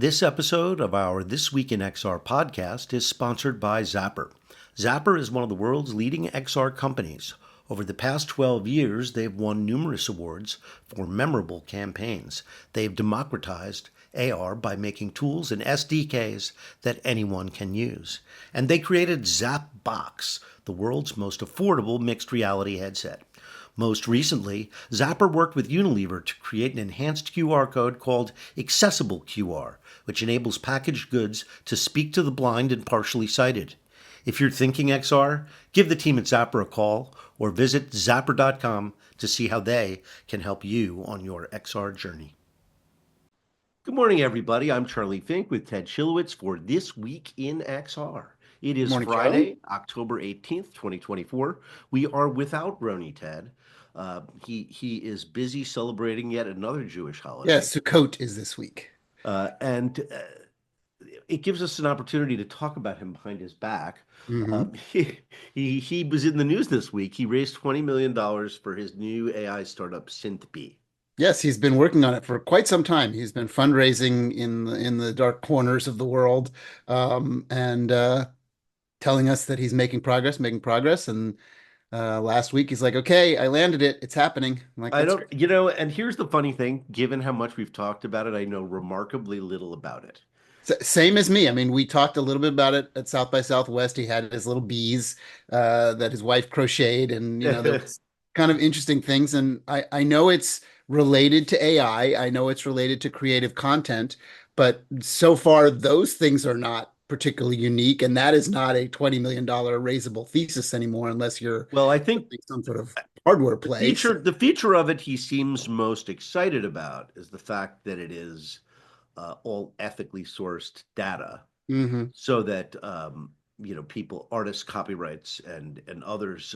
This episode of our This Week in XR podcast is sponsored by Zapper. Zapper is one of the world's leading XR companies. Over the past 12 years, they've won numerous awards for memorable campaigns. They've democratized AR by making tools and SDKs that anyone can use. And they created ZapBox, the world's most affordable mixed reality headset. Most recently, Zapper worked with Unilever to create an enhanced QR code called Accessible QR, which enables packaged goods to speak to the blind and partially sighted. If you're thinking XR, give the team at Zapper a call or visit zapper.com to see how they can help you on your XR journey. Good morning, everybody. I'm Charlie Fink with Ted Schilowitz for This Week in XR. It is Morning, Friday, Charlie. October 18th, 2024. We are without Rony, Ted. He is busy celebrating yet another Jewish holiday. Yeah, Sukkot is this week. And it gives us an opportunity to talk about him behind his back. He was in the news this week. He raised $20 million for his new AI startup, SynthB. Yes, he's been working on it for quite some time. He's been fundraising in the dark corners of the world, and telling us that he's making progress. And last week he's like, "Okay, I landed it. It's happening." I'm like, I "That's don't, great." and here's the funny thing, given how much we've talked about it, I know remarkably little about it. Same as me. I mean, we talked a little bit about it at South by Southwest. He had his little bees that his wife crocheted, and there was kind of interesting things. And I know it's related to AI. I know it's related to creative content, but so far those things are not particularly unique, and that is not a $20 million raisable thesis anymore, unless you're Well, I think some sort of hardware the play. feature of it he seems most excited about is the fact that it is all ethically sourced data, so that people, artists, copyrights, and others,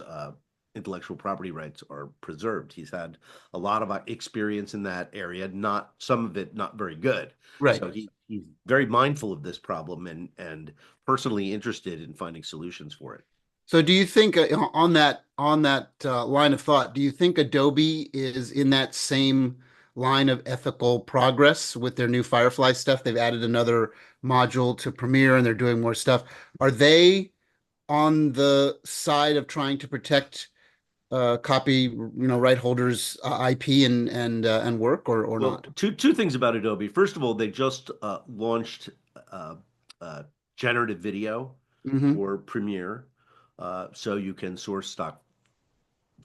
intellectual property rights are preserved. He's had a lot of experience in that area, not some of it not very good. Right. So he's very mindful of this problem and personally interested in finding solutions for it. So do you think on that line of thought, do you think Adobe is in that same line of ethical progress with their new Firefly stuff? They've added another module to Premiere and they're doing more stuff. Are they on the side of trying to protect copy, right holders' IP and work, or Well, not? two things about Adobe. First of all, they just launched generative video for Premiere. So you can source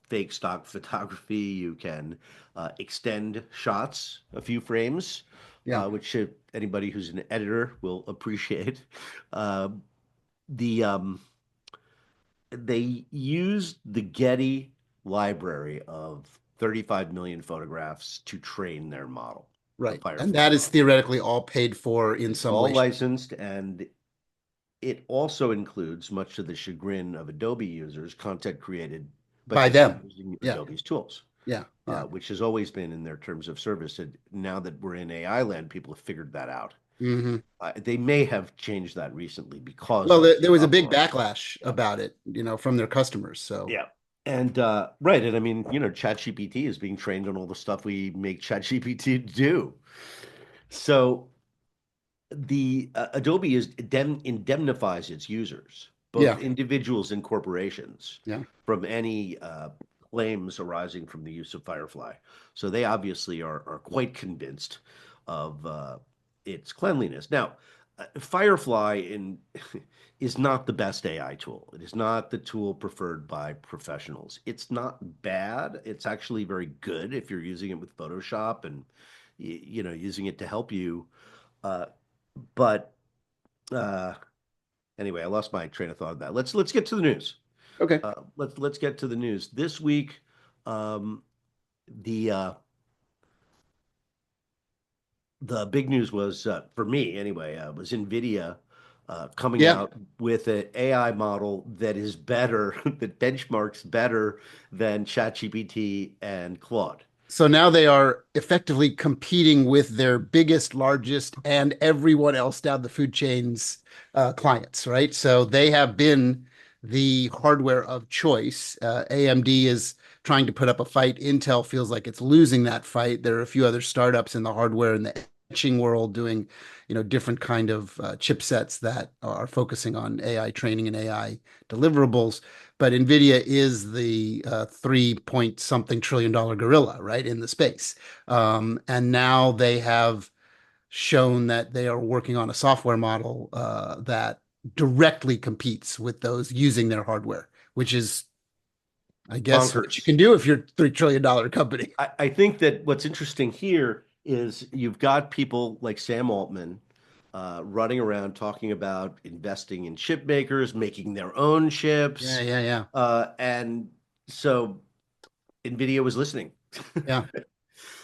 fake stock photography. You can extend shots a few frames, Yeah. which anybody who's an editor will appreciate. They used the Getty library of 35 million photographs to train their model. Right. And that is theoretically all paid for in some way. All licensed, and it also includes, much to the chagrin of Adobe users, content created by them using Adobe's tools. Yeah. Which has always been in their terms of service. And now that we're in AI land, people have figured that out. They may have changed that recently because there was a big backlash about it, from their customers. So yeah. And right. And I mean, ChatGPT is being trained on all the stuff we make ChatGPT do. So the Adobe indemnifies its users, both individuals and corporations, from any claims arising from the use of Firefly. So they obviously are quite convinced of its cleanliness. Now, Firefly is not the best AI tool. It is not the tool preferred by professionals. It's not bad. It's actually very good if you're using it with Photoshop and using it to help you. But anyway, I lost my train of thought of that. Let's get to the news. Okay. Let's get to the news this week. The big news was, for me anyway, was NVIDIA coming out with an AI model that is better, that benchmarks better than ChatGPT and Claude. So now they are effectively competing with their biggest, largest, and everyone else down the food chain's clients, right? So they have been the hardware of choice. AMD is trying to put up a fight. Intel feels like it's losing that fight. There are a few other startups in the hardware and the etching world doing, different kind of chipsets that are focusing on AI training and AI deliverables. But NVIDIA is the 3 point something trillion dollar gorilla, right, in the space. And now they have shown that they are working on a software model that directly competes with those using their hardware, which is, I guess, what you Bonkers. can do if you're a $3 trillion company. I think that what's interesting here is you've got people like Sam Altman running around talking about investing in chip makers, making their own Yeah, chips. yeah, yeah, And so NVIDIA was listening. yeah.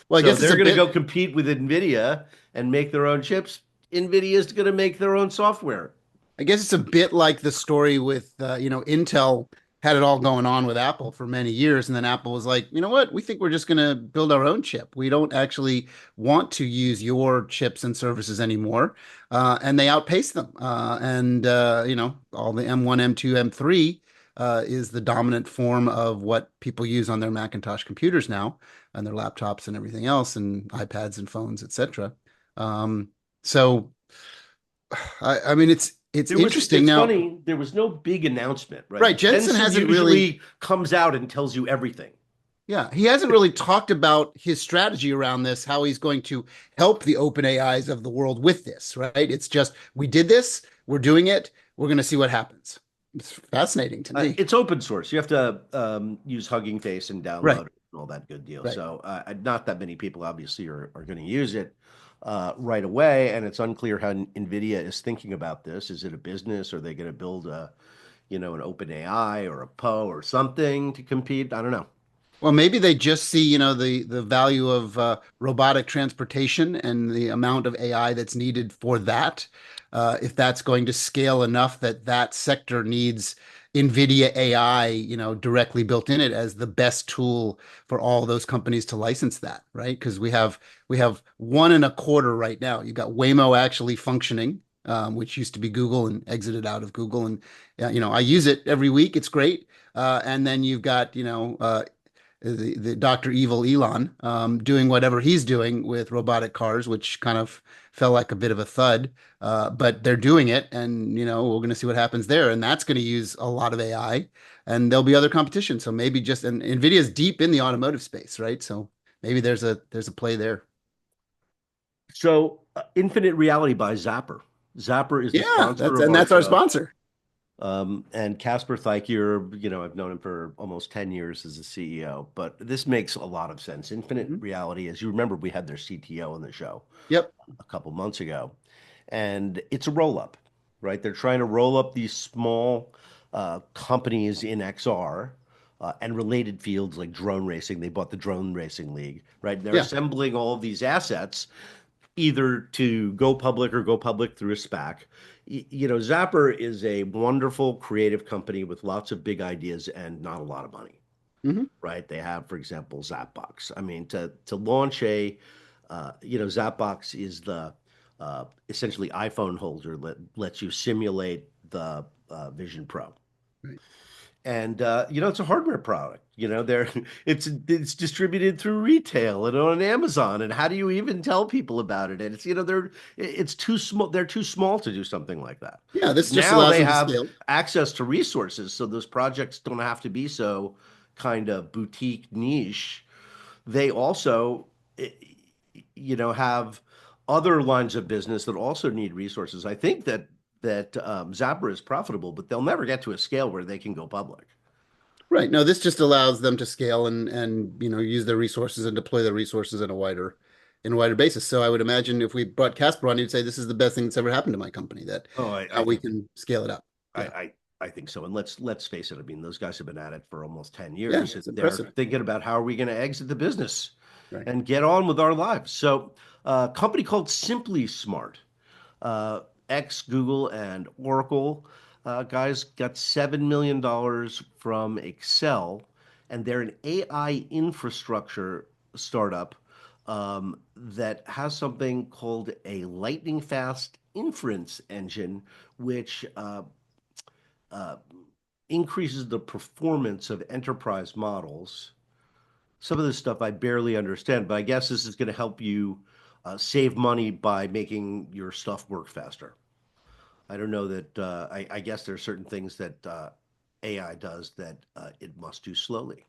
Well, I So guess it's they're a going to bit. go compete with NVIDIA and make their own chips. NVIDIA is going to make their own software. I guess it's a bit like the story with, Intel had it all going on with Apple for many years, and then Apple was like, you know what? We think we're just going to build our own chip. We don't actually want to use your chips and services anymore, and they outpaced them. And all the M1, M2, M3 is the dominant form of what people use on their Macintosh computers now, and their laptops and everything else, and iPads and phones, etc. So. I mean, it's interesting It's now. funny, there was no big announcement, right? Right, Jensen Jensen hasn't really, usually comes out and tells you everything. yeah, he hasn't really talked about his strategy around this, how he's going to help the open AIs of the world with this, right? It's just, we did this, we're doing it, we're going to see what happens. It's fascinating to me. It's open source. You have to use Hugging Face and Right, download it and all that good deal. right. So not that many people obviously are going to use it right away, and it's unclear how NVIDIA is thinking about this. Is it a business? Are they going to build an open AI or a Poe or something to compete? I don't know. Well, maybe they just see, the value of robotic transportation and the amount of AI that's needed for that. If that's going to scale enough that that sector needs NVIDIA AI, directly built in it as the best tool for all those companies to license that, right? Because we have one and a quarter right now. You've got Waymo actually functioning, which used to be Google and exited out of Google, and I use it every week. It's great. And then you've got, the Dr. Evil Elon doing whatever he's doing with robotic cars, which kind of felt like a bit of a thud. But they're doing it, and we're going to see what happens there, and that's going to use a lot of AI, and there'll be other competition. So maybe just and NVIDIA's deep in the automotive space, right? So maybe there's a play there. So Infinite Reality by Zapper. Zapper is the Yeah, sponsor that's of and our that's our show. sponsor. And Casper Theicher, I've known him for almost 10 years as a CEO, but this makes a lot of sense. Infinite Mhm. Reality, as you remember, we had their CTO on the show Yep. a couple months ago, and it's a roll up, right? They're trying to roll up these small companies in XR and related fields like drone racing. They bought the Drone Racing League, right? And they're Yeah. assembling all of these assets either to go public or go public through a SPAC. Zapper is a wonderful creative company with lots of big ideas and not a lot of money, Hmm. right? They have, for example, Zapbox. I mean, to launch Zapbox is the essentially iPhone holder that lets you simulate the Vision Pro. Right. And it's a hardware product. They're it's distributed through retail and on Amazon. And how do you even tell people about it? And it's too small. They're too small to do something like that. Yeah, this just Now allows they them to have scale. access to resources, so those projects don't have to be so kind of boutique niche. They also, eh, have other lines of business that also need resources. I think that Zapper is profitable, but they'll never get to a scale where they can go public. Right. No, this just allows them to scale and use their resources and deploy their resources in a wider basis. So I would imagine if we brought Casper on, you'd say this is the best thing that's ever happened to my company, that Oh, I, now I we think can scale it up. I, Yeah. I I think so. And let's face it. I mean, those guys have been at it for almost 10 Yeah, years. it's They're impressive. thinking about how are we going to exit the business Right. and get on with our lives. So, a company called Simply Smart, uh, ex Google and Oracle guys got $7 million from Excel, and they're an AI infrastructure startup that has something called a lightning fast inference engine, which uh, increases the performance of enterprise models. Some of this stuff I barely understand, but I guess this is going to help you save money by making your stuff work faster. I don't know that I guess there are certain things that AI does that it must do slowly.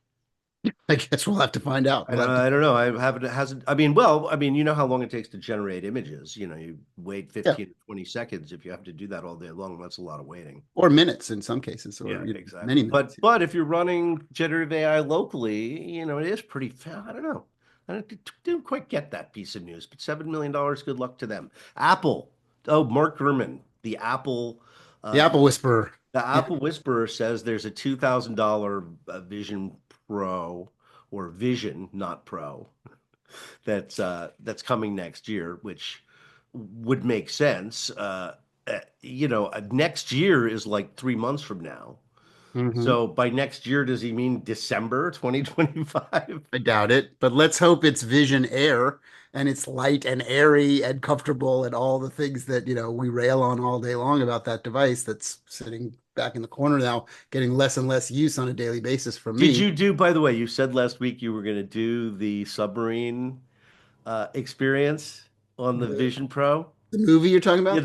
I guess we'll have to find out. I We'll don't, have to. I don't know. I haven't, it hasn't, I mean, well, I mean, you know how long it takes to generate images. You wait Yeah, 15 to 20 seconds. If you have to do that all day long, that's a lot of waiting. or minutes in some cases, Yeah, or exactly. many minutes. But if you're running generative AI locally, it is pretty fast. I don't know. I didn't quite get that piece of news, but $7 million, good luck to them. Apple. Oh, Mark Gurman, The uh, Apple Whisperer. the Yeah. Apple Whisperer says there's a $2,000 Vision Pro or Vision, not Pro, that's coming next year, which would make sense. Next year is like 3 months from now. Hmm. So by next year, does he mean December 2025? I doubt it, but let's hope it's Vision Air and it's light and airy and comfortable and all the things that, we rail on all day long about that device that's sitting back in the corner now, getting less and less use on a daily basis from Did me. you do, by the way, you said last week you were going to do the submarine experience on the The, Vision Pro? the movie you're talking Yeah, about,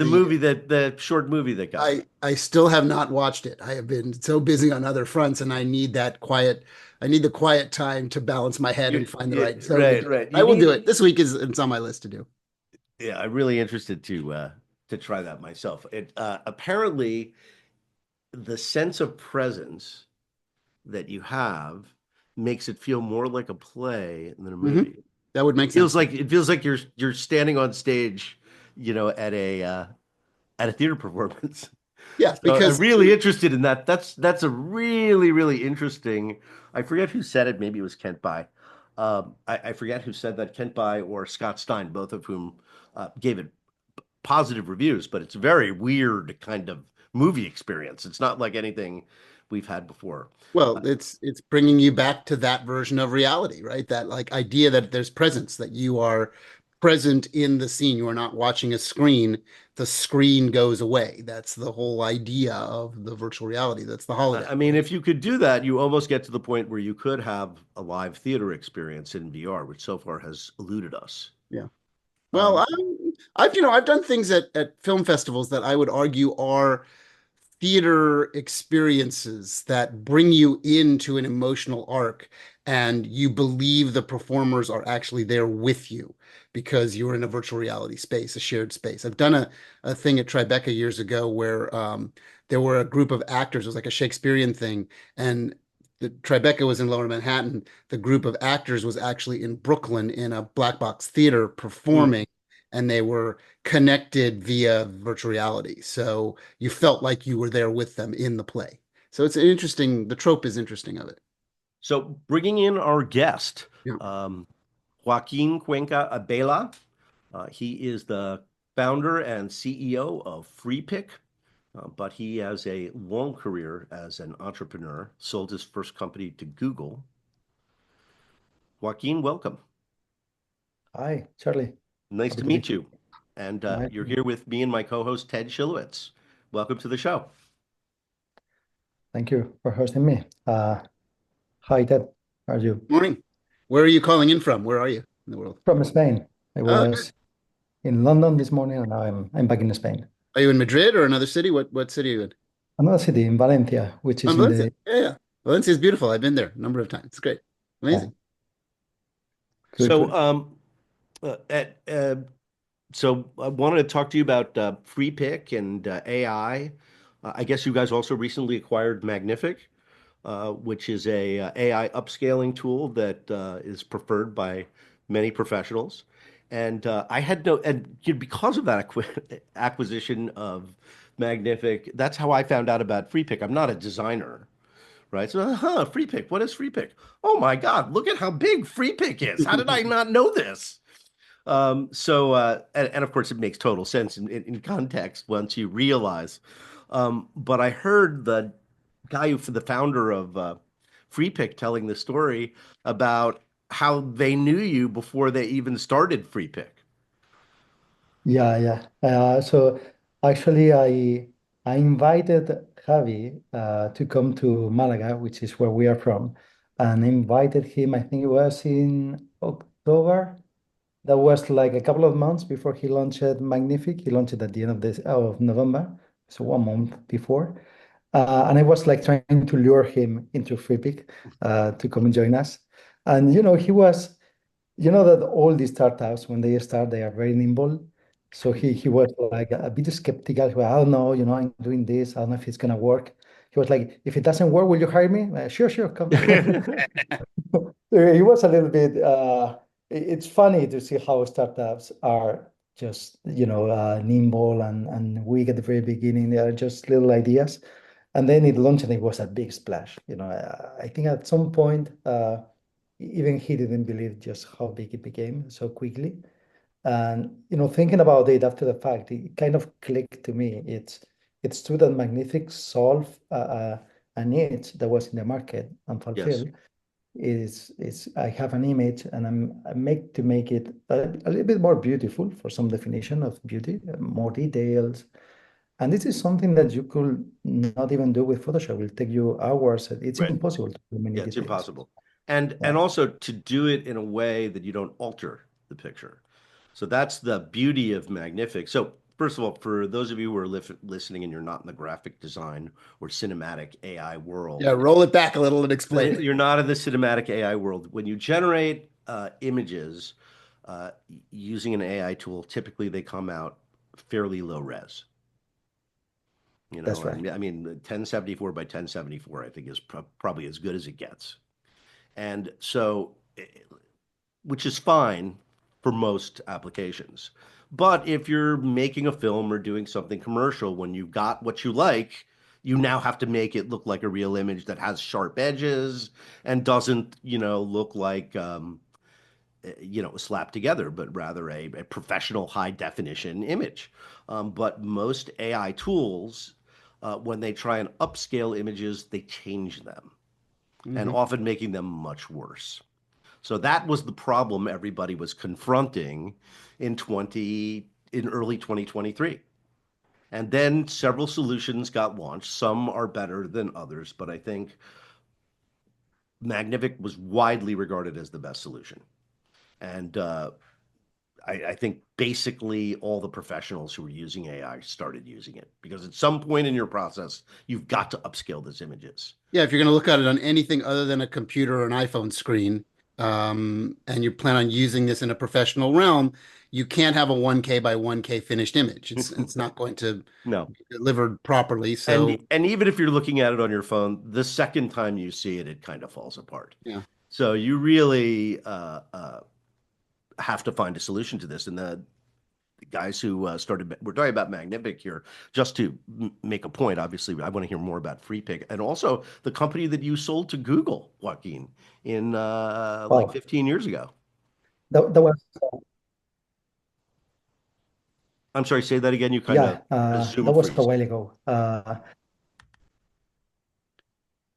the short movie that got made. I still have not watched it. I have been so busy on other fronts and I need the quiet time to balance my head and find the right zone to Right, do it. right. I You will do it. need, This week is it's on my list to do. yeah, I'm really interested to try that myself. It apparently the sense of presence that you have makes it feel more like a play than a Hmm. movie. That would make Feels sense. like it feels like you're standing on stage, at a theater performance. Yeah, So I'm because really interested in that. That's a really, really interesting. I forget who said it. Maybe it was Kent By. I forget who said that, Kent By or Scott Stein, both of whom gave it positive reviews. But it's a very weird kind of movie experience. It's not like anything we've had before. well, it's bringing you back to that version of reality, right? That like idea that there's presence, that you are present in the scene. You are not watching a screen. The screen goes away. That's the whole idea of the virtual reality. That's the holodeck. I mean, if you could do that, you almost get to the point where you could have a live theater experience in VR, which so far has eluded us. Yeah. Well, Um, I've done things at film festivals that I would argue are theater experiences that bring you into an emotional arc and you believe the performers are actually there with you because you're in a virtual reality space, a shared space. I've done a thing at Tribeca years ago where there were a group of actors. It was like a Shakespearean thing, and the Tribeca was in Lower Manhattan. The group of actors was actually in Brooklyn in a black box theater mm. performing, and they were connected via virtual reality. So you felt like you were there with them in the play. So it's interesting. The trope is interesting of it. So bringing in our guest, Yeah. um, Joaquin Cuenca Abela. He is the founder and CEO of FreePick, but he has a long career as an entrepreneur, sold his first company to Google. Joaquin, welcome. Hi, Charlie. Nice Happy to to be meet you. And nice. you're here with me and my co-host, Ted Shilowitz. Welcome to the show. Thank you for hosting me. Hi, Ted. How are you? Morning. Where are you calling in from? Where are you in the world? From Spain. I Oh, good. was in London this morning, and now I'm back in Spain. Are you in Madrid or another city? What city are you in? Another city in Valencia, which Oh, is in Valencia. the Yeah, yeah. Valencia is beautiful. I've been there a number of times. It's great. yeah, Amazing. good, So, good. uh, at, uh, so I wanted to talk to you about free pick and AI. I guess you guys also recently acquired Magnific, which is a AI upscaling tool that is preferred by many professionals. And I had no, and because of that acquisition of Magnific, that's how I found out about free pick. I'm not a designer, right? So, free pick. What is free pick? Oh my God, look at how big free pick is. How did I not know this? And of course, it makes total sense in context once you realize. But I heard the guy the founder of FreePick telling the story about how they knew you before they even started FreePick. Yeah, yeah. So actually, I invited Javi to come to Malaga, which is where we are from, and invited him. I think it was in October that was like a couple of months before he launched Magnific. He launched it at the end of this of November, so 1 month before. And I was like trying to lure him into FreePic to come and join us. And he was, that all these startups when they start, they are very nimble. So he was like a bit skeptical. Well, I don't know, I'm doing this. I don't know if it's gonna work. He was like, if it doesn't work, will you hire me? Sure, come. He was a little bit. It's funny to see how startups are just nimble and weak at the very beginning. They are just little ideas, and then it launched and it was a big splash. I think at some point, even he didn't believe just how big it became so quickly. And thinking about it after the fact, it kind of clicked to me. It's true that Magnific solved a need that was in the market and Yes. fulfilled. Is I have an image and I make it a little bit more beautiful for some definition of beauty, more details. And this is something that you could not even do with Photoshop. It will take you hours. It's Right. impossible to do many Yeah, it's details. impossible. And Yeah. also to do it in a way that you don't alter the picture. So that's the beauty of Magnific. So first of all, for those of you who are listening and you're not in the graphic design or cinematic AI world, Yeah, roll it back a little and explain. you're not in the cinematic AI world. When you generate images using an AI tool, typically they come out fairly low res. That's right. I mean, 1074 by 1074, I think is probably as good as it gets. And so, which is fine for most applications. But if you're making a film or doing something commercial, when you've got what you like, you now have to make it look like a real image that has sharp edges and doesn't, look like, slapped together, but rather a professional high definition image. But most AI tools, when they try and upscale images, they change them and often making them much worse. So that was the problem everybody was confronting in early 2023. And then several solutions got launched. Some are better than others, but I think Magnific was widely regarded as the best solution. And I think basically all the professionals who were using AI started using it because at some point in your process, you've got to upscale those images. Yeah, if you're going to look at it on anything other than a computer or an iPhone screen, and you plan on using this in a professional realm, you can't have a 1K by 1K finished image. It's not going to No. be delivered properly. So and even if you're looking at it on your phone, the second time you see it, it kind of falls apart. yeah. So you really have to find a solution to this. And the guys who we're talking about Magnific here, just to make a point. Obviously, I want to hear more about FreePic and also the company that you sold to Google, Joaquin, in like 15 years ago. That was I'm sorry, say that again. You kind yeah, of that was a while ago.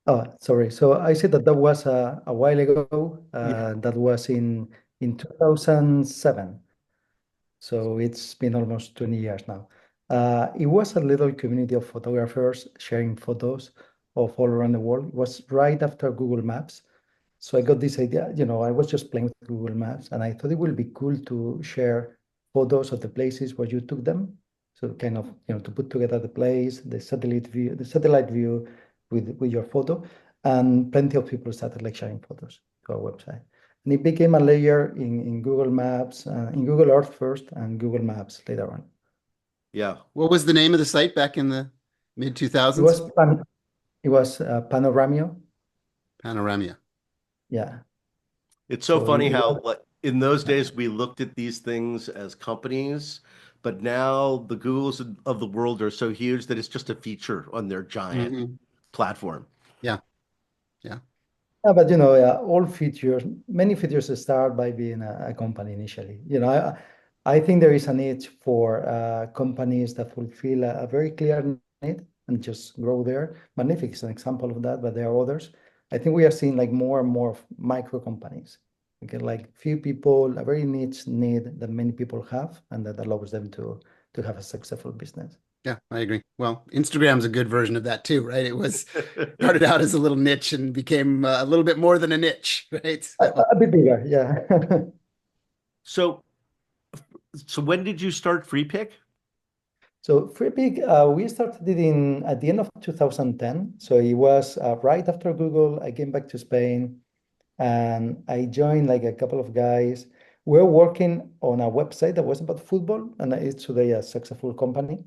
Oh, sorry. So I said that was a while ago. That was in 2007. So it's been almost 20 years now. It was a little community of photographers sharing photos of all around the world. It was right after Google Maps. So I got this idea, I was just playing with Google Maps and I thought it would be cool to share photos of the places where you took them. So kind of, to put together the place, the satellite view with your photo. And plenty of people started like sharing photos to our website. And it became a layer in Google Maps, in Google Earth first and Google Maps later on. Yeah. What was the name of the site back in the mid 2000s? It was Panoramio. Panoramia. Yeah. It's so funny how in those days we looked at these things as companies, but now the Googles of the world are so huge that it's just a feature on their giant platform. Yeah. Yeah. Yeah, but all features, many features start by being a company initially. I think there is a need for companies that fulfill a very clear need and just grow there. Magnific is an example of that, but there are others. I think we are seeing like more and more micro companies. Okay, like few people, a very niche need that many people have, and that allows them to have a successful business. Yeah, I agree. Well, Instagram's a good version of that too, right? It was started out as a little niche and became a little bit more than a niche, right? A bit bigger, yeah. So So when did you start FreePic? So FreePic, we started it at the end of 2010. So it was right after Google. I came back to Spain and I joined like a couple of guys. We're working on a website that was about football, and it's today a successful company.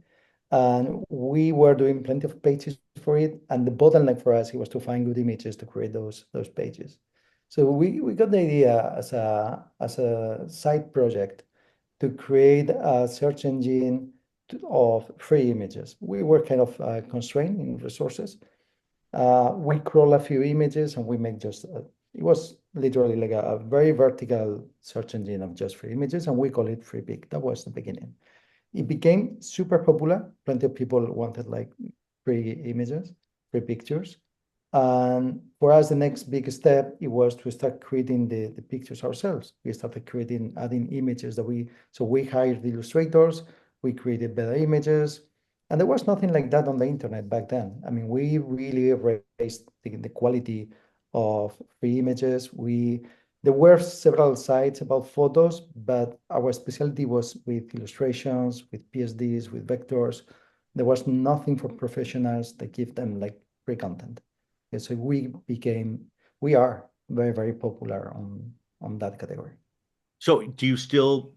And we were doing plenty of pages for it. And the bottleneck for us, it was to find good images to create those pages. So we got the idea as a side project to create a search engine of free images. We were kind of constrained in resources. We crawl a few images and we make it was literally like a very vertical search engine of just free images, and we call it FreePic. That was the beginning. It became super popular. Plenty of people wanted like free images, free pictures. And for us, the next big step, it was to start creating the pictures ourselves. We started adding images so we hired the illustrators, we created better images, and there was nothing like that on the internet back then. I mean, we really raised the quality of free images. There were several sites about photos, but our specialty was with illustrations, with PSDs, with vectors. There was nothing for professionals that give them like free content. Okay, so we are very, very popular on that category. So do you still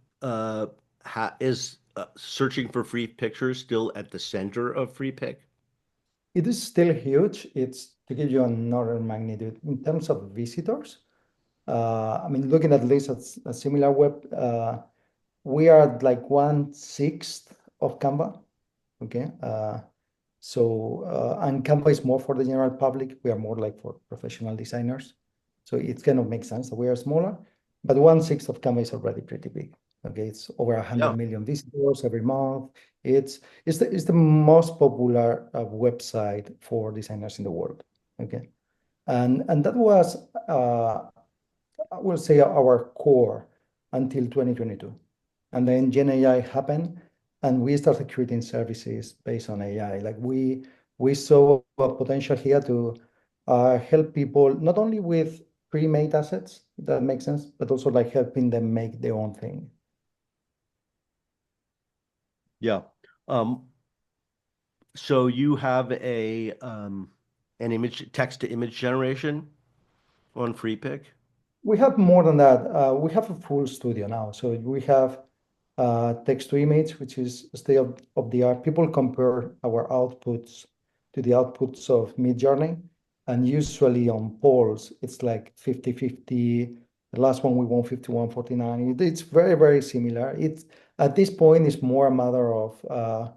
is searching for free pictures still at the center of FreePic? It is still huge. It's to give you an order of magnitude in terms of visitors. I mean, looking at least at a similar web, we are at like 1/6 of Canva. Okay. And Canva is more for the general public. We are more like for professional designers. So it kind of makes sense that we are smaller, but 1/6 of Canva is already pretty big. Okay, it's over 100 million visitors every month. It's the most popular website for designers in the world. Okay, and that was I will say our core until 2022, and then Gen AI happened, and we started creating services based on AI. Like we saw a potential here to help people not only with pre-made assets, if that makes sense, but also like helping them make their own thing. Yeah. So you have an image text to image generation on FreePic? We have more than that. We have a full studio now. So we have text to image, which is state of the art. People compare our outputs to the outputs of Midjourney. And usually on polls, it's like 50-50. The last one we won 51-49. It's very, very similar. At this point, it's more a matter of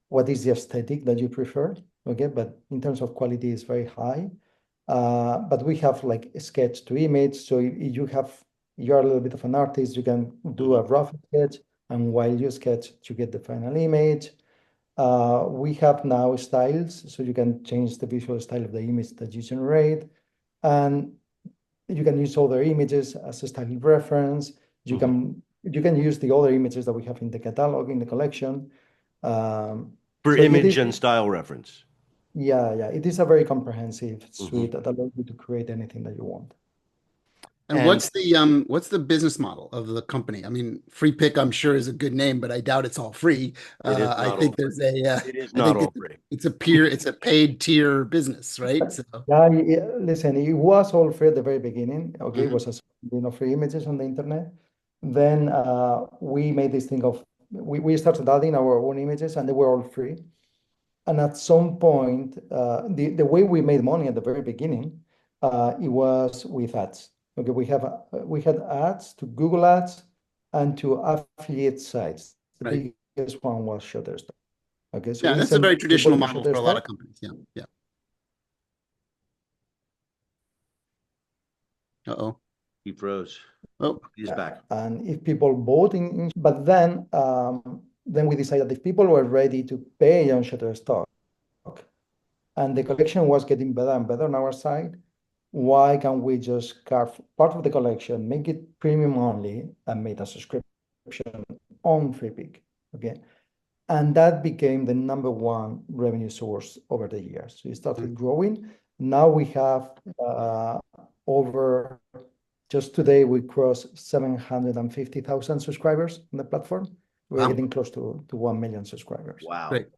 what is the aesthetic that you prefer. Okay, but in terms of quality, it's very high. But we have like a sketch to image. So you're a little bit of an artist, you can do a rough sketch, and while you sketch, you get the final image. We have now styles, so you can change the visual style of the image that you generate. And you can use other images as a style reference. You can use the other images that we have in the catalog, in the collection. For So image and style reference. Yeah, it is a very comprehensive suite that allows you to create anything that you want. And what's the business model of the company? I mean, FreePic, I'm sure, is a good name, but I doubt it's all free. I think there's it is not all free. It's a paid tier business, right? So Listen, it was all free at the very beginning. Okay, it was a free images on the internet. Then we made this thing of we started adding our own images, and they were all free. And at some point, the way we made money at the very beginning, it was with ads. Okay, we had ads to Google Ads and to affiliate sites. The biggest one was Shutterstock. Okay, so yeah, that's a very traditional model for a lot of companies. Yeah. Uh-oh. He froze. Oh, he's back. And if people bought but then we decided if people were ready to pay on Shutterstock, and the collection was getting better and better on our side, why can't we just carve part of the collection, make it premium only, and make a subscription on FreePic? Okay. And that became the number one revenue source over the years. So it started growing. Now we have over Just today, we crossed 750,000 subscribers on the platform. We're Wow. getting close to 1 million subscribers. Wow. Great.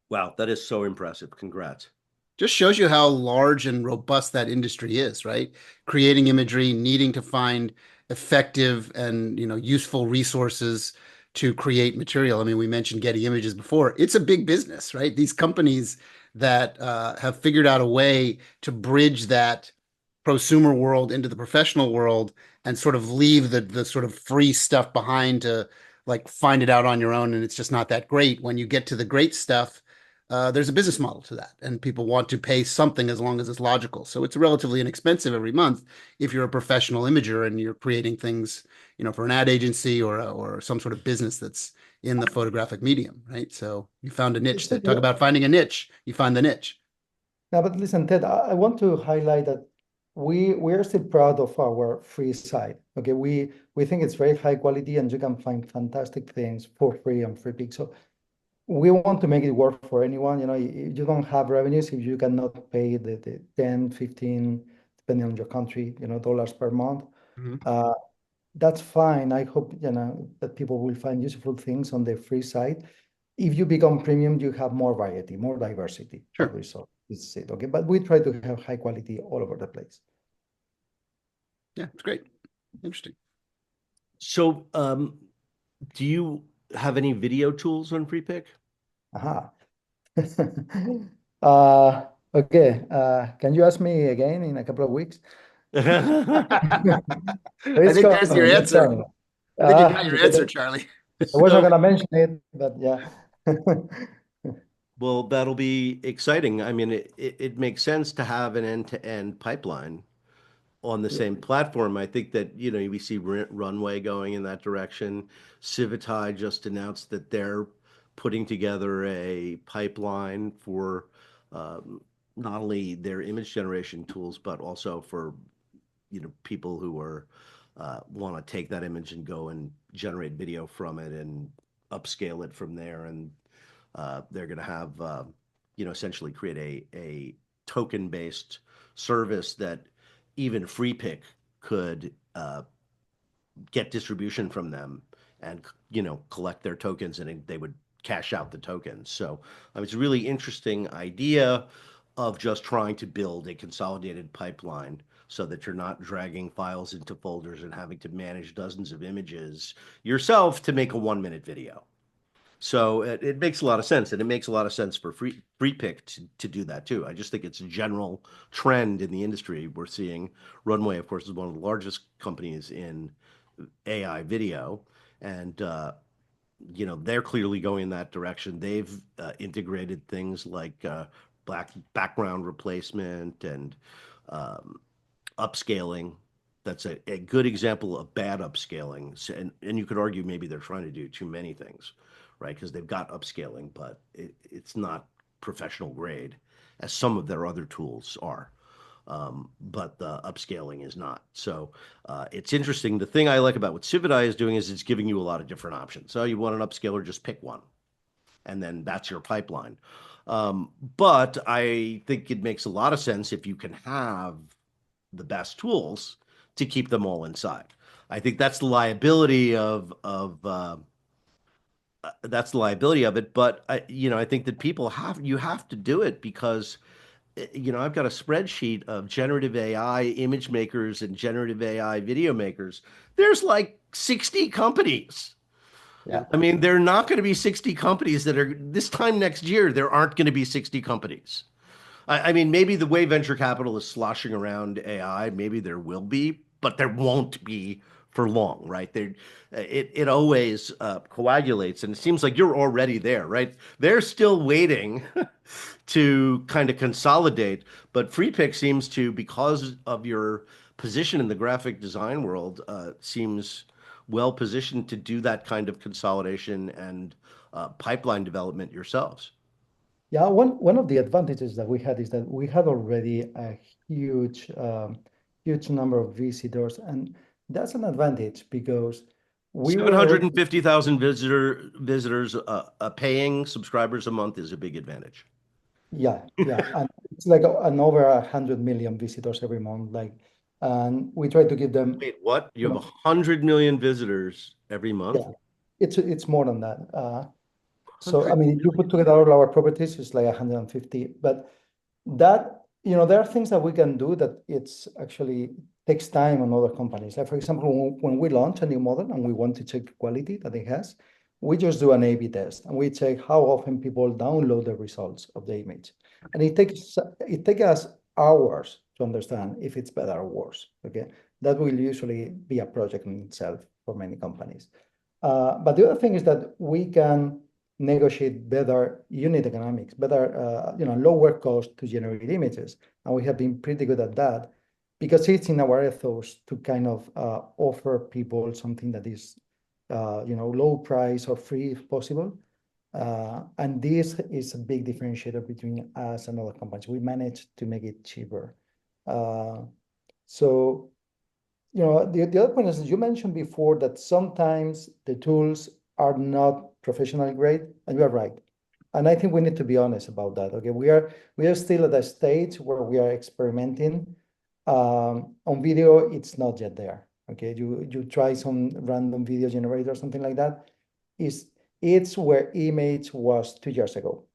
Wow, that is so impressive. Congrats. Just shows you how large and robust that industry is, right? Creating imagery, needing to find effective and useful resources to create material. I mean, we mentioned Getty Images before. It's a big business, right? These companies that have figured out a way to bridge that prosumer world into the professional world and sort of leave the sort of free stuff behind to like find it out on your own, and it's just not that great. When you get to the great stuff, there's a business model to that, and people want to pay something as long as it's logical. So it's relatively inexpensive every month if you're a professional imager and you're creating things, for an ad agency or some sort of business that's in the photographic medium, right? So you found a niche. Talk about finding a niche. You find the niche. Now, but listen, Ted, I want to highlight that we are still proud of our free site. Okay, we think it's very high quality, and you can find fantastic things for free on Freepik. So we want to make it work for anyone. You don't have revenues if you cannot pay the 10, 15, depending on your country, dollars per month. Mhm. That's fine. I hope, that people will find useful things on the free side. If you become premium, you have more variety, more diversity. Sure. Result. This is it. Okay. But we try to have high quality all over the place. Yeah, it's great. Interesting. So, do you have any video tools on Freepik? Aha. Okay. Can you ask me again in a couple of weeks? I It's think there's your coming, it's answer. coming. I think you got your answer, Charlie. I was not So- going to mention it, but yeah. Well, that'll be exciting. I mean, it makes sense to have an end-to-end pipeline on the same platform. I think that, we see Runway going in that direction. Civitai just announced that they're putting together a pipeline for not only their image generation tools, but also for, people who are want to take that image and go and generate video from it and upscale it from there. And they're going to have, essentially create a token-based service that even Freepik could get distribution from them and, collect their tokens, and they would cash out the tokens. So it's a really interesting idea of just trying to build a consolidated pipeline so that you're not dragging files into folders and having to manage dozens of images yourself to make a 1-minute video. So it makes a lot of sense, and it makes a lot of sense for Freepik to do that too. I just think it's a general trend in the industry. We're seeing Runway, of course, is one of the largest companies in AI video, and they're clearly going in that direction. They've integrated things like background replacement and um, upscaling. That's a good example of bad upscaling. So, and you could argue maybe they're trying to do too many things, right? Because they've got upscaling, but it's not professional grade, as some of their other tools are. But the upscaling is not. So it's interesting. The thing I like about what Civitai is doing is it's giving you a lot of different options. So you want an upscaler, just pick one, and then that's your pipeline. But I think it makes a lot of sense if you can have the best tools to keep them all inside. I think that's the liability of that's the liability of it. But I think that you have to do it because I've got a spreadsheet of generative AI image makers and generative AI video makers. There's like 60 companies. Yeah. I mean, there are not going to be 60 companies that are this time next year. There aren't going to be 60 companies. I mean, maybe the way venture capital is sloshing around AI, maybe there will be, but there won't be for long, right? It always coagulates, and it seems like you're already there, right? They're still waiting to kind of consolidate, but Freepik seems to, because of your position in the graphic design world, seems well positioned to do that kind of consolidation and pipeline development yourselves. Yeah, one of the advantages that we had is that we had already a huge number of visitors, and that's an advantage because we were already, 750,000 visitors, paying subscribers a month is a big advantage. yeah, and it's like an over 100 million visitors every month. Like And we try to give them, Wait, what? You you have know, 100 million visitors every month? yeah, it's more than that. So, I 100 mean, if you put together all our properties, it's like 150. But that, there are things that we can do that it's actually takes time on other companies. Like, for example, when we launch a new model and we want to check the quality that it has, we just do an A/B test and we check how often people download the results of the image. And it takes us hours to understand if it's better or worse. Okay. That will usually be a project in itself for many companies. But the other thing is that we can negotiate better unit economics, better, lower cost to generate images. And we have been pretty good at that because it's in our ethos to kind of offer people something that is, low price or free if possible. And this is a big differentiator between us and other companies. We managed to make it cheaper. So the other point is you mentioned before that sometimes the tools are not professional grade, and you are right. And I think we need to be honest about that. Okay, we are still at a stage where we are experimenting. On video, it's not yet there. Okay, you try some random video generator or something like that. It's where image was 2 years ago.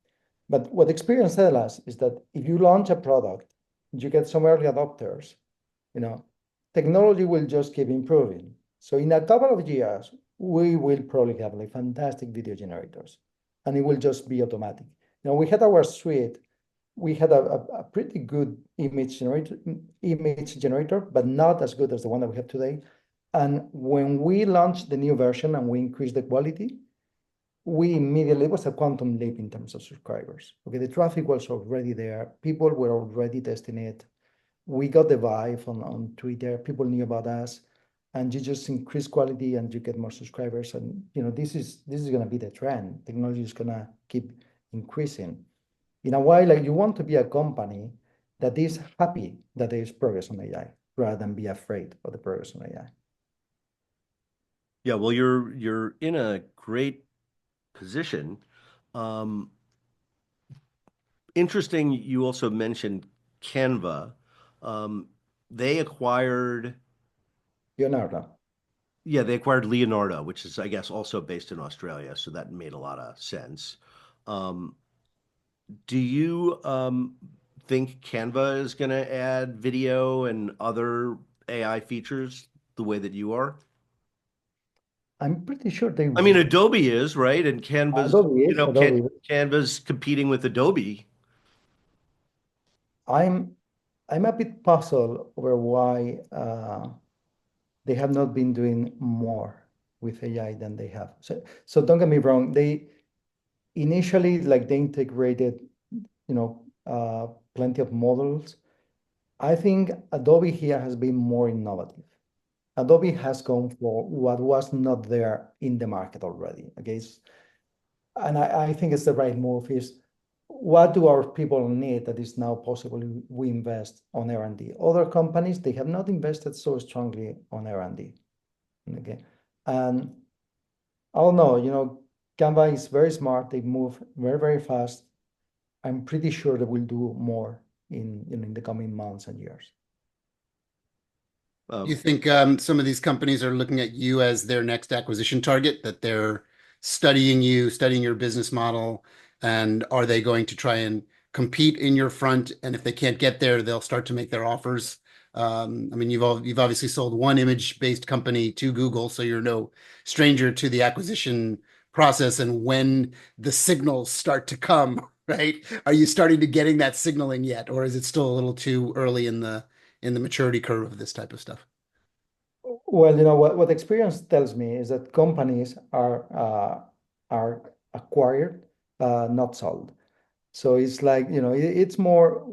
But what experience tells us is that if you launch a product, you get some early adopters, technology will just keep improving. So in a couple of years, we will probably have like fantastic video generators, and it will just be automatic. We had our suite. We had a pretty good image generator, but not as good as the one that we have today. And when we launched the new version and we increased the quality, we immediately, it was a quantum leap in terms of subscribers. Okay, the traffic was already there. People were already testing it. We got the vibe on Twitter. People knew about us, and you just increase quality and you get more subscribers. And this is going to be the trend. Technology is going to keep increasing. In a while, like you want to be a company that is happy that there is progress on AI rather than be afraid of the progress on AI. Yeah, well, you're in a great position. Interesting, you also mentioned Canva. They acquired, Leonardo. yeah, they acquired Leonardo, which is, I guess, also based in Australia. So that made a lot of sense. Do you think Canva is going to add video and other AI features the way that you are? I'm pretty sure they I mean, will. Adobe is, right? And Canva's, Adobe is Adobe. Canva's competing with Adobe. I'm a bit puzzled over why they have not been doing more with AI than they have. So don't get me wrong. They initially they integrated, plenty of models. I think Adobe here has been more innovative. Adobe has gone for what was not there in the market already. Okay, and I think it's the right move. Is what do our people need that is now possible? We invest on R&D. Other companies, they have not invested so strongly on R&D. Okay, and I don't know. Canva is very smart. They move very, very fast. I'm pretty sure they will do more in the coming months and years. Do you think some of these companies are looking at you as their next acquisition target, that they're studying you, studying your business model, and are they going to try and compete in your front? And if they can't get there, they'll start to make their offers. I mean, you've obviously sold one image-based company to Google, so you're no stranger to the acquisition process and when the signals start to come, right? Are you starting to getting that signaling yet, or is it still a little too early in the maturity curve of this type of stuff? Well, what experience tells me is that companies are acquired, not sold. So it's like, it's more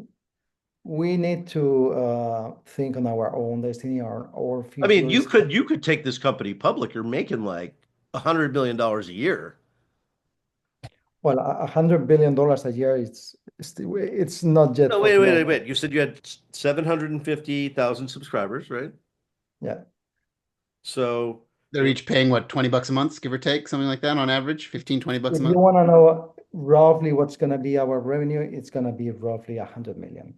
we need to think on our own destiny, our I mean, futures. you could take this company public. You're making like $100 million a year. Well, $100 billion a year, it's not yet No, for global. wait. You said you had 750,000 subscribers, right? Yeah. So They're each paying what, $20 a month, give or take, something like that on average, 15, $20 If a you month? want to know roughly what's going to be our revenue, it's going to be roughly 100 million.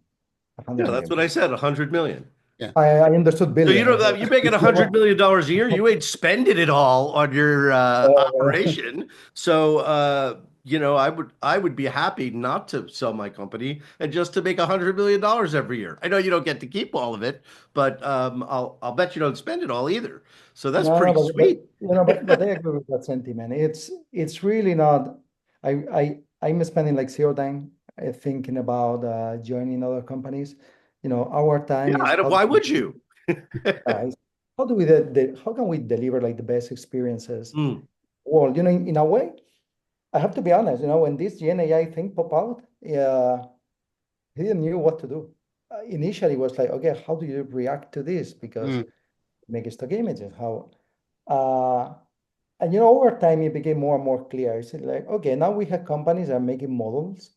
100 yeah, that's million. what I said, 100 million. Yeah. I understood So billion. you don't, you're making $100 million a year. You ain't spending it all on your operation. So I would be happy not to sell my company and just to make $100 million every year. I know you don't get to keep all of it, but I'll bet you don't spend it all either. So that's No, pretty sweet. but I agree with that sentiment. It's really not. I'm spending like zero time thinking about joining other companies. Our time Yeah, is why would you? is how do how can we deliver like the best experiences? Mm. Well, in a way, I have to be honest. When this Gen AI thing pop out, he didn't knew what to do. Initially, it was like, okay, how do you react to this? Because make stock images, how. Uh, And over time, it became more and more clear. It's like, okay, now we have companies that are making models,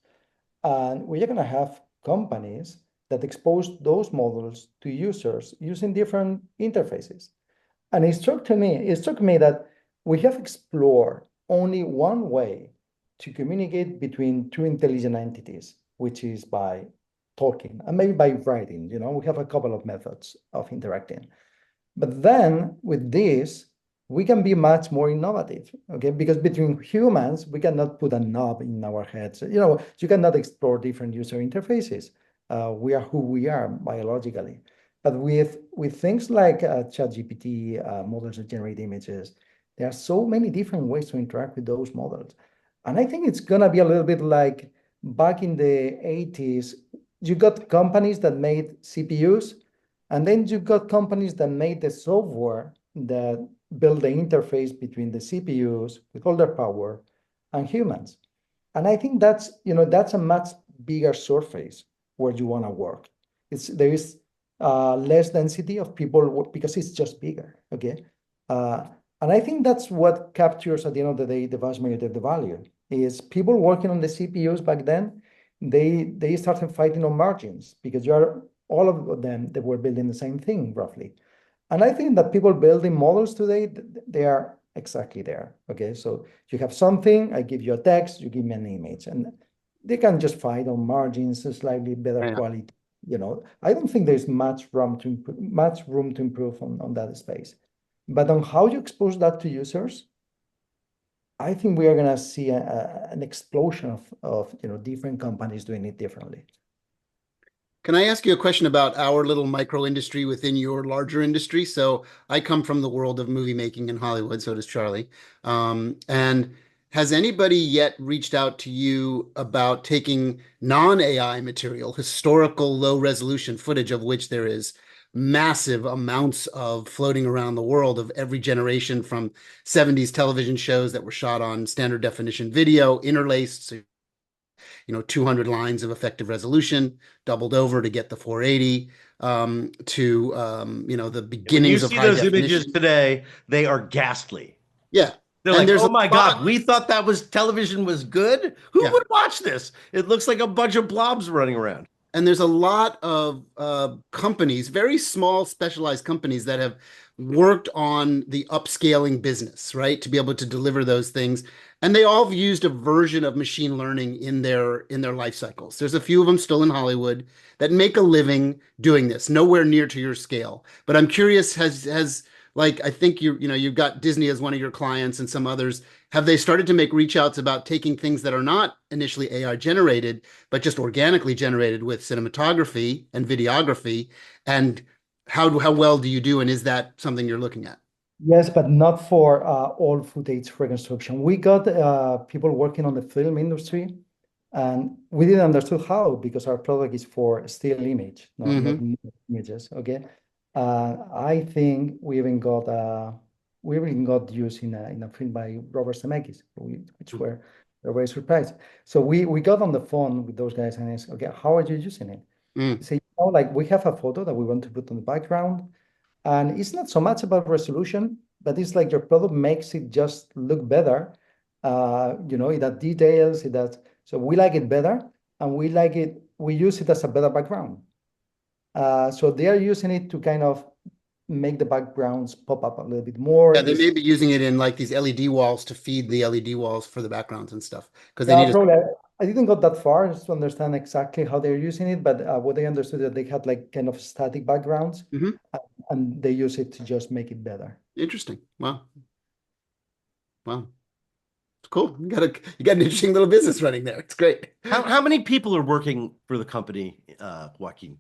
and we're going to have companies that expose those models to users using different interfaces. And it struck me that we have explored only one way to communicate between two intelligent entities, which is by talking and maybe by writing. We have a couple of methods of interacting. But then with this, we can be much more innovative, okay? Because between humans, we cannot put a knob in our heads. You cannot explore different user interfaces. We are who we are biologically. But with things like ChatGPT, models that generate images, there are so many different ways to interact with those models. And I think it's gonna be a little bit like back in the 80s, you got companies that made CPUs, and then you got companies that made the software that build the interface between the CPUs with all their power and humans. And I think that's a much bigger surface where you want to work. There is less density of people because it's just bigger. Okay. And I think that's what captures at the end of the day the vast majority of the value is people working on the CPUs back then. They started fighting on margins because you are all of them that were building the same thing roughly. And I think that people building models today, they are exactly there. Okay, so you have something, I give you a text, you give me an image, and they can just fight on margins, a slightly better Yeah. quality. I don't think there's much room to improve on that space. But on how you expose that to users, I think we are going to see an explosion of different companies doing it differently. Can I ask you a question about our little micro industry within your larger industry? So I come from the world of movie making in Hollywood, so does Charlie. And has anybody yet reached out to you about taking non-AI material, historical low resolution footage of which there is massive amounts of floating around the world of every generation from 70s television shows that were shot on standard definition video, interlaced, so 200 lines of effective resolution, doubled over to get the 480, to the When you beginnings of see high those images definition. today, they are ghastly. Yeah. They're And like, there's oh a my lot. God, we thought that was television was good. Who Yeah. would watch this? It looks like a bunch of blobs running around. And there's a lot of companies, very small, specialized companies that have worked on the upscaling business, right, to be able to deliver those things. And they all have used a version of machine learning in their life cycles. There's a few of them still in Hollywood that make a living doing this, nowhere near to your scale. But I'm curious, has like I think you've got Disney as one of your clients and some others. Have they started to make reach outs about taking things that are not initially AI generated, but just organically generated with cinematography and videography? And how well do you do? And is that something you're looking at? Yes, but not for all footage reconstruction. We got people working on the film industry, and we didn't understand how because our product is for still image, not Mm-hmm. images. Okay, I think we even got used in a film by Robert Zemeckis, which we're very surprised. So we got on the phone with those guys and asked, okay, how are you using it? Mm. They say, like we have a photo that we want to put on the background. And it's not so much about resolution, but it's like your product makes it just look better. It has details, so we like it better, and we use it as a better background. So they are using it to kind of make the backgrounds pop up a little bit more. Yeah, they may be using it in like these LED walls to feed the LED walls for the backgrounds and stuff because they Yeah, need a probably. I didn't go that far just to understand exactly how they're using it, but what I understood that they had like kind of static backgrounds, and they use it to just make it better. Interesting. Wow. It's cool. You got an interesting little business running there. It's great. How many people are working for the company, Joaquin?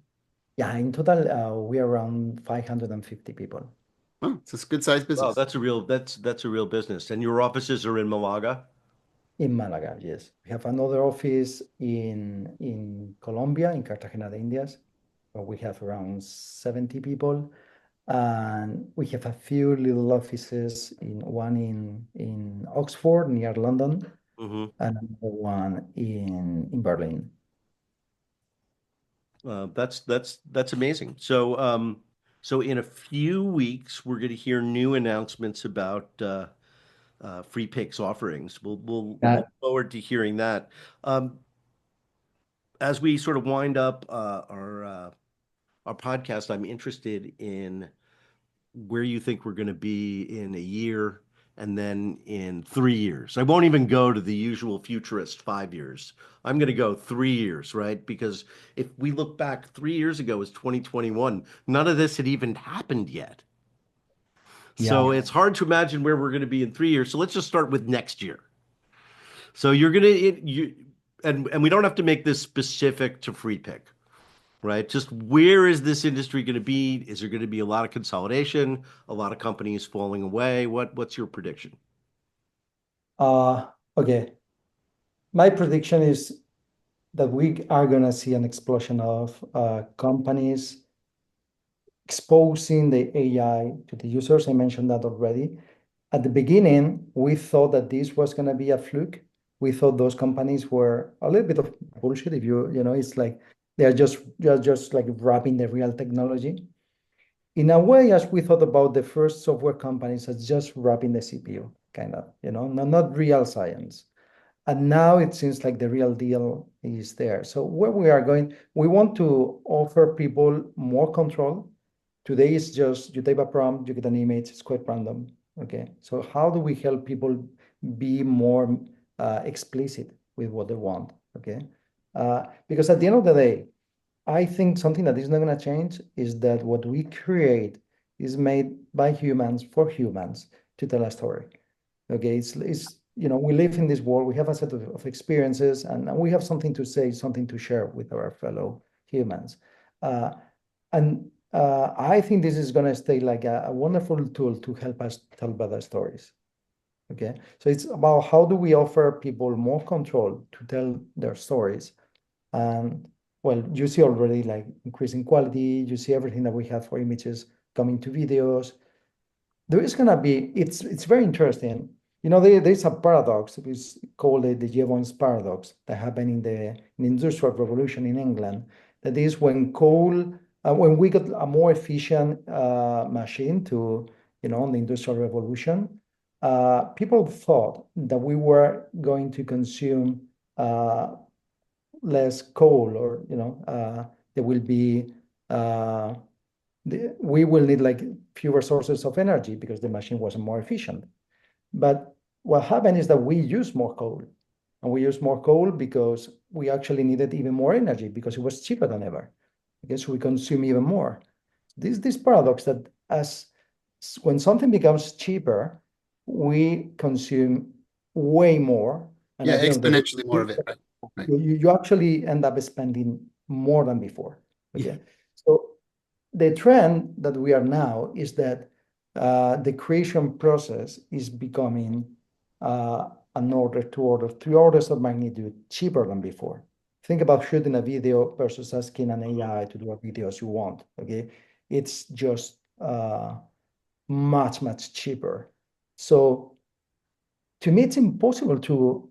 Yeah, in total, we are around 550 people. Oh, it's a good sized business. Wow, that's a real business. And your offices are in Malaga? In Malaga, yes. We have another office in Colombia, in Cartagena de Indias, where we have around 70 people. And we have a few little offices, one in Oxford, near London, and another one in Berlin. That's amazing. So in a few weeks, we're going to hear new announcements about Free Picks offerings. We'll look forward to hearing that. As we sort of wind up our podcast, I'm interested in where you think we're going to be in a year and then in 3 years. I won't even go to the usual futurist 5 years. I'm going to go 3 years, right? Because if we look back 3 years ago was 2021, none of this had even happened yet. So it's hard to imagine where we're going to be in 3 years. So let's just start with next year. So you're going to, and we don't have to make this specific to Free Pick, right? Just where is this industry going to be? Is there going to be a lot of consolidation, a lot of companies falling away? What's your prediction? Okay. My prediction is that we are going to see an explosion of companies exposing the AI to the users. I mentioned that already. At the beginning, we thought that this was going to be a fluke. We thought those companies were a little bit of bullshit. If you know, it's like they're just like wrapping the real technology. In a way, as we thought about the first software companies as just wrapping the CPU, kind of, not real science. And now it seems like the real deal is there. So where we are going, we want to offer people more control. Today is just you type a prompt, you get an image, it's quite random. Okay. So how do we help people be more explicit with what they want? Okay. Because at the end of the day, I think something that is not going to change is that what we create is made by humans for humans to tell a story. Okay, it's we live in this world, we have a set of experiences, and we have something to say, something to share with our fellow humans. I think this is going to stay like a wonderful tool to help us tell better stories. Okay, so it's about how do we offer people more control to tell their stories. And well, you see already like increasing quality, you see everything that we have for images coming to videos. There is going to be, it's very interesting. There's a paradox. It's called the Jevons paradox that happened in the Industrial Revolution in England. That is when when we got a more efficient machine on the Industrial Revolution, people thought that we were going to consume less coal, or there will be we will need like fewer sources of energy because the machine was more efficient. But what happened is that we use more coal, and we use more coal because we actually needed even more energy because it was cheaper than ever. I guess we consume even more. This paradox that when something becomes cheaper, we consume way more. And exponentially more of it. Right. You actually end up spending more than before. Okay. So the trend that we are now is that the creation process is becoming three orders of magnitude cheaper than before. Think about shooting a video versus asking an AI to do what videos you want. Okay, it's just much cheaper. So to me, it's impossible to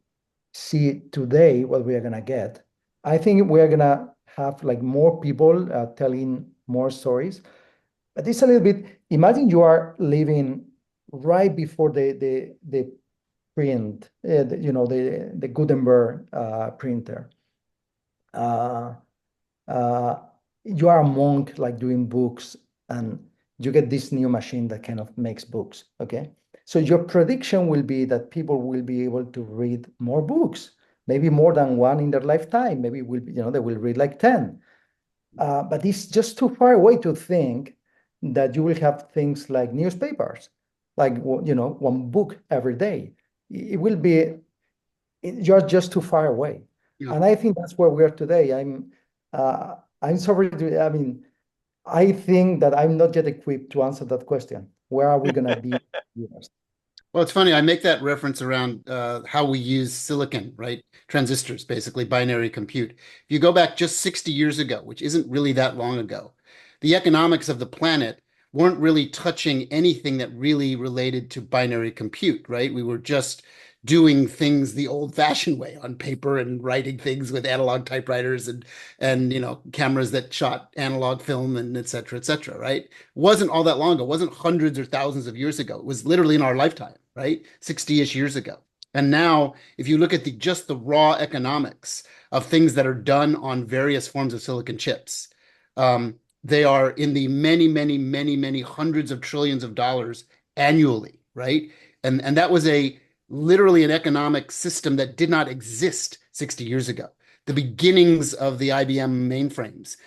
see today what we are gonna get. I think we are gonna have like more people telling more stories. But it's a little bit, imagine you are living right before the print, the Gutenberg printer. You are a monk, like doing books, and you get this new machine that kind of makes books. Okay, so your prediction will be that people will be able to read more books maybe more than one in their lifetime. Maybe they will read like 10. But it's just too far away to think that you will have things like newspapers, like one book every day. It will be, you're just too far away. Yeah. And I think that's where we are today. I'm sorry I think that I'm not yet equipped to answer that question. Where are we going to be? Well, it's funny. I make that reference around how we use silicon, right? Transistors, basically binary compute. If you go back just 60 years ago, which isn't really that long ago, the economics of the planet weren't really touching anything that really related to binary compute, right? We were just doing things the old-fashioned way on paper and writing things with analog typewriters and cameras that shot analog film and et cetera, right? It wasn't all that long ago. It wasn't hundreds or thousands of years ago. It was literally in our lifetime, right? 60-ish years ago. And now, if you look at just the raw economics of things that are done on various forms of silicon chips, they are in the many hundreds of trillions of dollars annually, right? And that was literally an economic system that did not exist 60 years ago. The beginnings of the IBM mainframes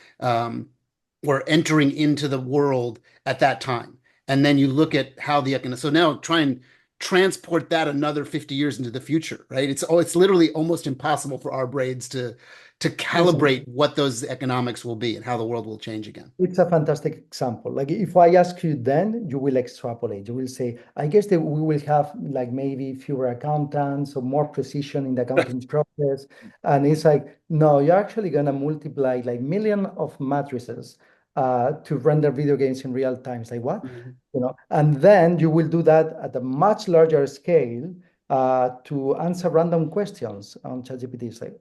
were entering into the world at that time. And then you look at how so now try and transport that another 50 years into the future, right? It's literally almost impossible for our brains to calibrate what those economics will be and how the world will change again. It's a fantastic example. Like if I ask you then, you will extrapolate. You will say, I guess that we will have like maybe fewer accountants or more precision in the accounting process. And it's like, no, you're actually going to multiply like millions of matrices to render video games in real time. It's like what? Mm-hmm. And then you will do that at a much larger scale to answer random questions on ChatGPT. It's like,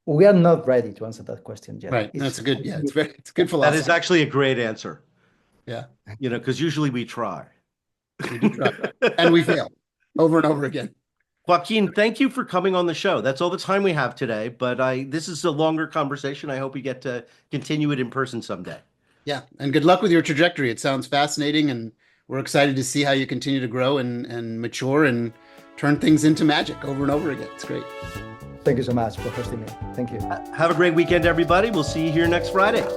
we are not ready to answer that question yet. Right. That's a good, it's good philosophy. That is actually a great answer. Yeah. Because usually we try. We do try. And we fail over and over again. Joaquin, thank you for coming on the show. That's all the time we have today, but this is a longer conversation. I hope we get to continue it in person someday. Yeah. And good luck with your trajectory. It sounds fascinating, and we're excited to see how you continue to grow and mature and turn things into magic over and over again. It's great. Thank you so much for hosting me. Thank you. Have a great weekend, everybody. We'll see you here next Friday.